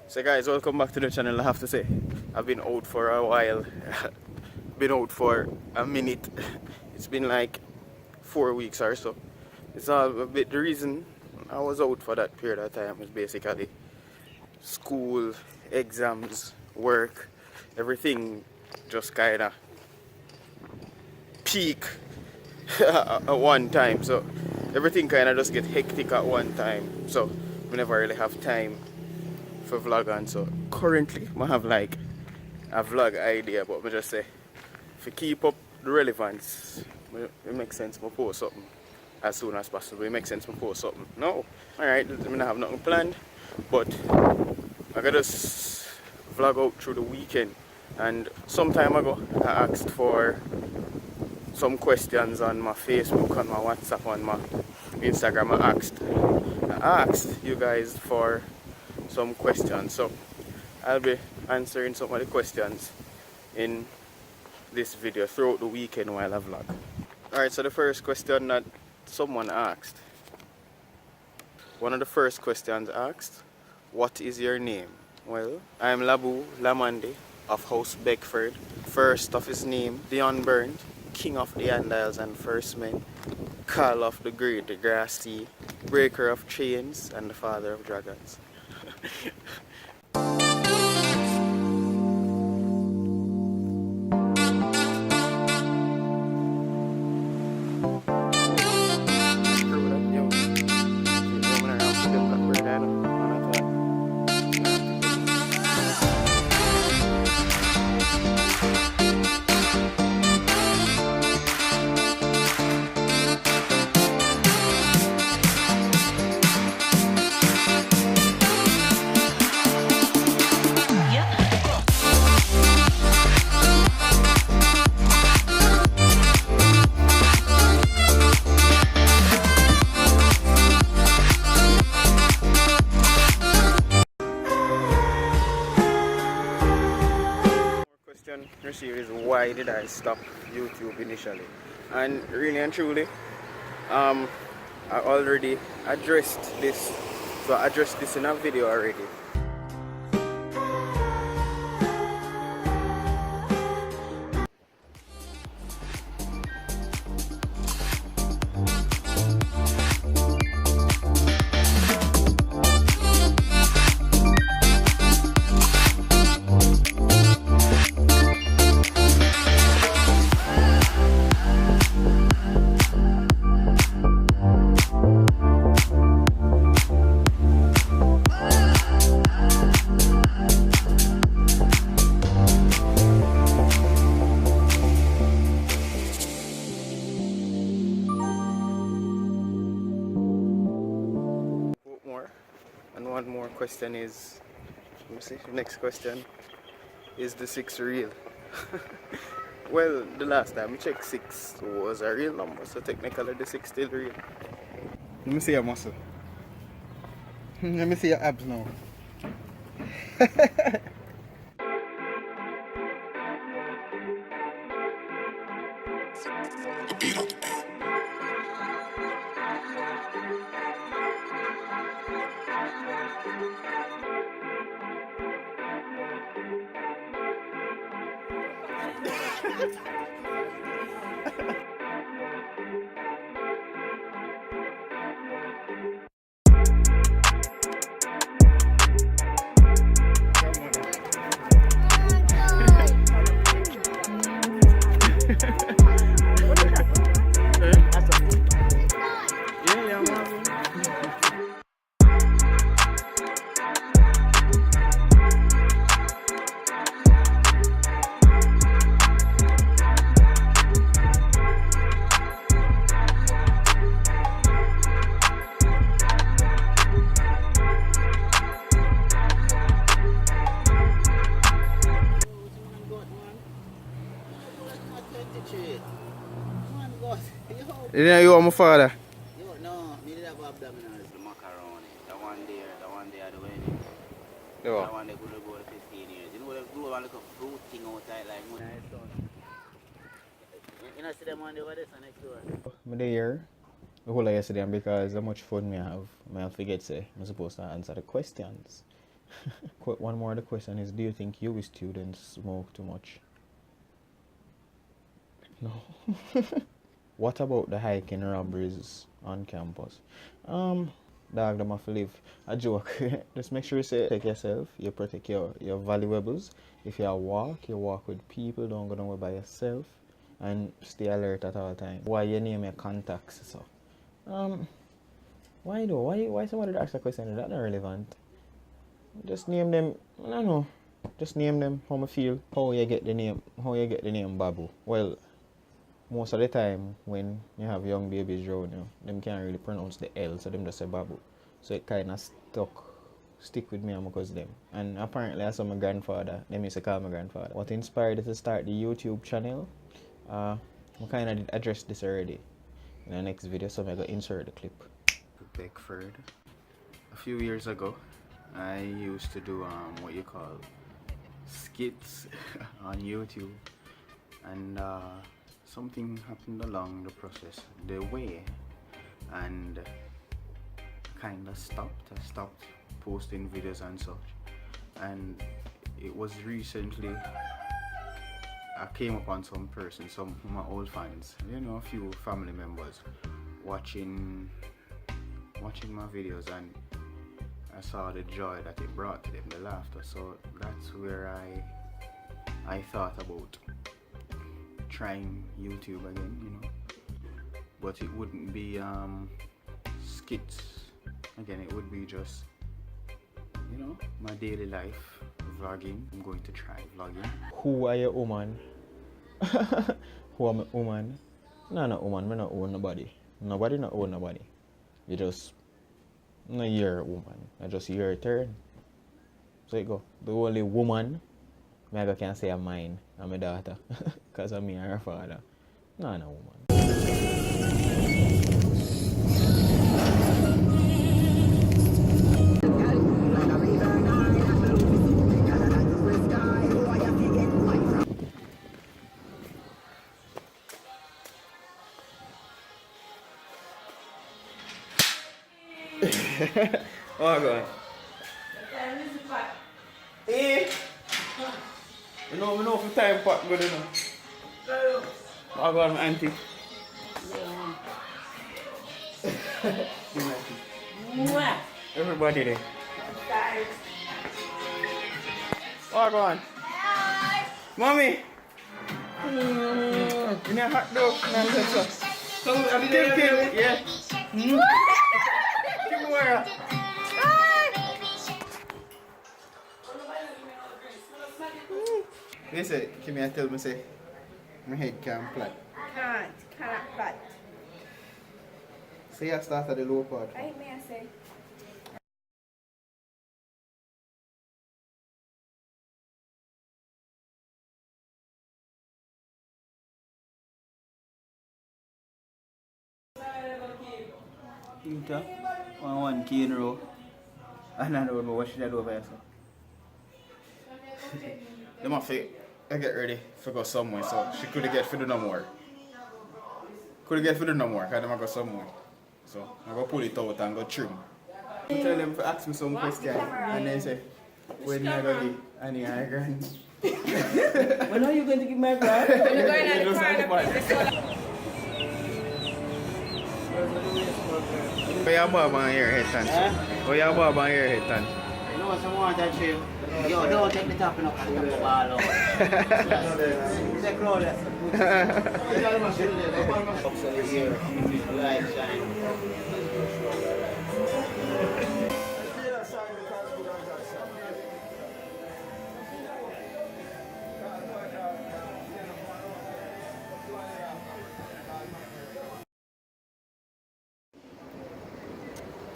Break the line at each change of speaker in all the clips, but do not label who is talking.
So guys, welcome back to the channel. I have to say, I've been out for a while. Been out for a minute. It's been like 4 weeks or so. It's all a bit, the reason I was out for that period of time was basically school, exams, work, everything just kinda peak at one time. So everything kinda just get hectic at one time. So we never really have time for vlog. And so currently I have like a vlog idea, but I just say if you keep up the relevance, it makes sense to post something as soon as possible. It makes sense to post something. No, alright, I don't have nothing planned, but I gotta just vlog out through the weekend. And some time ago I asked for some questions on my Facebook, on my WhatsApp, on my Instagram. I asked you guys for some questions, so I'll be answering some of the questions in this video throughout the weekend while I vlog. Alright, so the first question that someone asked, one of the first questions asked, what is your name? Well, I'm LaMaNDi of House Beckford, first of his name, the unburned, king of the Andiles and first men, Call of the Great, the Grass Sea, breaker of chains, and the father of dragons. Received is why did I stop YouTube initially? And really and truly, I already addressed this. So I addressed this in a video already. And one more question is, let me see, the next question is the 6 real? Well, the last time we checked 6 was a real number, so technically the 6 still real.
Let me see your muscle. Let me see your abs now. You are my father.
No, me did have abdominals, the macaroni, the one there at the wedding.
Yeah.
That one they could go to 15 years. You know they grew one like a fruit thing outside like nice son. You know see them one over there next door.
I'm there the whole of yesterday because how much fun me have. I forget say I'm supposed to answer the questions
One more of the question is, do you think you students smoke too much? No. What about the hiking robberies on campus? Dog, them have to live. A joke. Just make sure you say, protect yourself, you protect your valuables. If you walk with people, don't go nowhere by yourself. And stay alert at all times. Why you name your contacts, so? Why though? Why somebody ask a question that's not relevant? Just name them, I don't know. Just name them how I feel. How you get the name Babu? Well, most of the time when you have young babies around you, them can't really pronounce the L, so them just say Babu. So it kind of stick with me and because them. And apparently I saw my grandfather, them used to call my grandfather. What inspired me to start the YouTube channel? I kind of did address this already in the next video, so I'm going to insert the clip. Beckford. A few years ago, I used to do what you call skits on YouTube, and something happened along the process, the way, and kind of stopped. I stopped posting videos and such, and it was recently I came upon some person, some of my old fans, you know, a few family members watching my videos, and I saw the joy that it brought to them, the laughter. So that's where I thought about trying YouTube again, you know. But it wouldn't be skits again, it would be just, you know, my daily life, vlogging. I'm going to try vlogging. Who are your woman? Who am I woman? No, not woman, I not own nobody. Nobody not own nobody. You just not your woman. I just your turn. So it go. The only woman I can say I'm mine. I'm my daughter. Cause I'm me and her father. No woman. Oh God. Eh? You know for time pot good enough. Oh God, my auntie. Everybody there. Oh God. Mommy. You need a hot dog? Come, kill. Yeah. Give me where? They say, Kimmy, I tell me say, my head can't flat.
Cannot flat.
Say I start at the low part.
Right, may I say?
Peter, one key in a row. And I don't know what should I do over here. Them have to get ready to go somewhere, so she couldn't get to do no more. Couldn't get to do no more, because them go somewhere. So I go pull it out and go trim. I tell them to ask me some questions, and they say, when I go give any high grand?
When are you going to give my grand?
When you're going at the corner,
Where your bob on your head, Tan? Where your bob on your head, Tan?
You know some water chill. Yo, don't take the top enough and take the ball out. It's a crowd. Box over here. Light shine.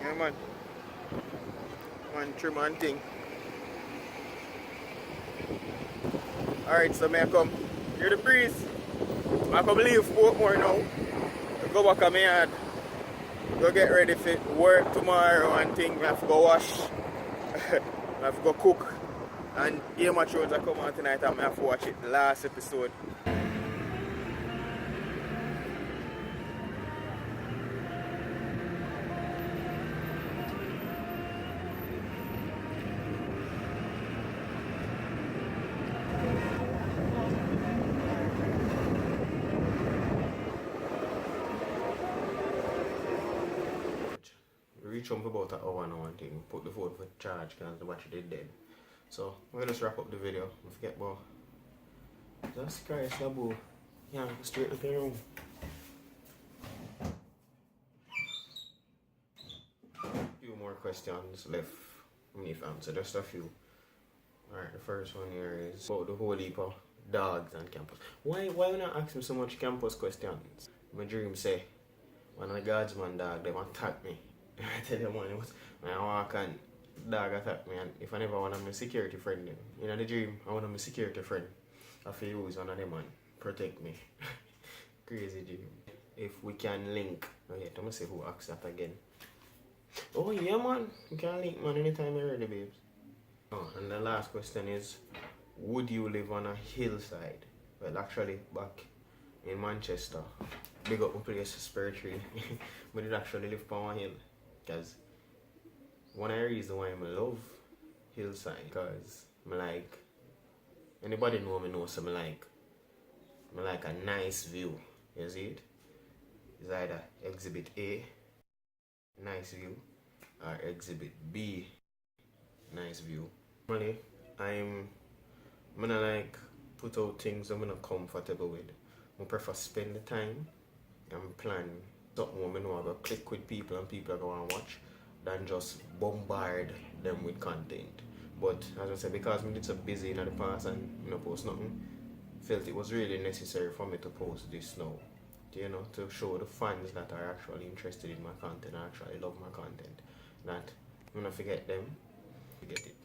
Yeah, man. Man, trim and thing. Alright, so may I come hear the breeze. I come leave Portmore now. I go back on my yard. Go get ready for work tomorrow and thing. I have to go wash. I have to go cook. And Game of Thrones I come on tonight and I have to watch it, the last episode. reach home for about an hour and one thing. Put the phone for charge because the battery did dead. So I'm gonna just wrap up the video. Don't forget about just Christ, Labo. Yeah, go straight to the room. Few more questions left for me to answer, just a few. Alright, the first one here is about the whole heap of dogs on campus. Why not ask me so much campus questions? My dream say, one of the guardsman dog, they attack me. I tell them when I walk and dog attack me, and if I never want my security friend, you know the dream, I want my security friend. I feel use one of them and protect me. Crazy dream. If we can link, oh yeah, I'm gonna say who asked that again. Oh yeah man, we can link man anytime you're ready, babes. Oh, and the last question is, would you live on a hillside? Well, actually, back in Manchester, big up my place spiritually, but it actually live on a hill. Because one of the reasons why I love hillside, because I like, anybody know me knows I like a nice view. You see it? It's either exhibit A, nice view, or exhibit B, nice view. Normally, I'm gonna like put out things I'm not comfortable with. I prefer spend the time and plan something I know I go click with people and people are going to watch than just bombard them with content. But as I said, because I did so busy in the past and post nothing, felt it was really necessary for me to post this now. You know, to show the fans that are actually interested in my content and actually love my content. That I'm gonna forget them, forget it.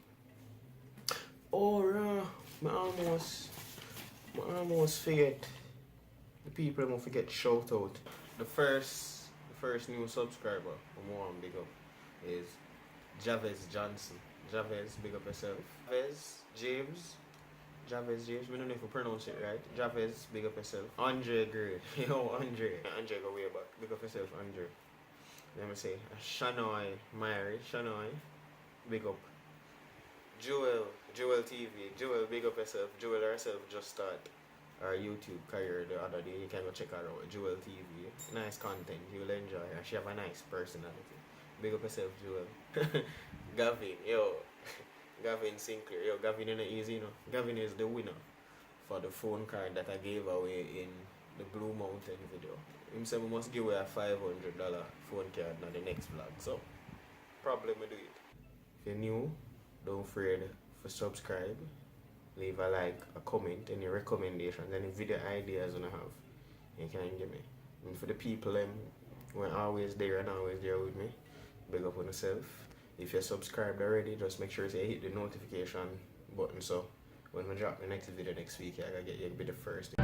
Or I almost forget the people I'm gonna forget shout out. The first new subscriber I'm warm big up is Javez Johnson. Javez, big up yourself. Javez James, we don't know if we pronounce it right. Javez, big up yourself. Andre Gray. Yo, Andre go way back. Big up yourself, Andre. Let me say, Shanoy Myri, Shanoy, big up. Joel TV, Joel, big up yourself. Joel herself just start our YouTube career the other day. You can go check her out, Joel TV. Nice content, you'll enjoy her. She have a nice personality. Big up yourself, Joel. Gavin, yo. Gavin Sinclair. Yo, Gavin ain't easy, you know. Gavin is the winner for the phone card that I gave away in the Blue Mountain video. Himself must give away a $500 phone card in the next vlog. So, probably do it. If you're new, don't afraid to subscribe. Leave a like, a comment, any recommendations, any video ideas you have. You can give me. And for the people who are always there and always there with me, big up on yourself. If you're subscribed already, just make sure you hit the notification button so when we drop the next video next week, I gotta get you to be the first.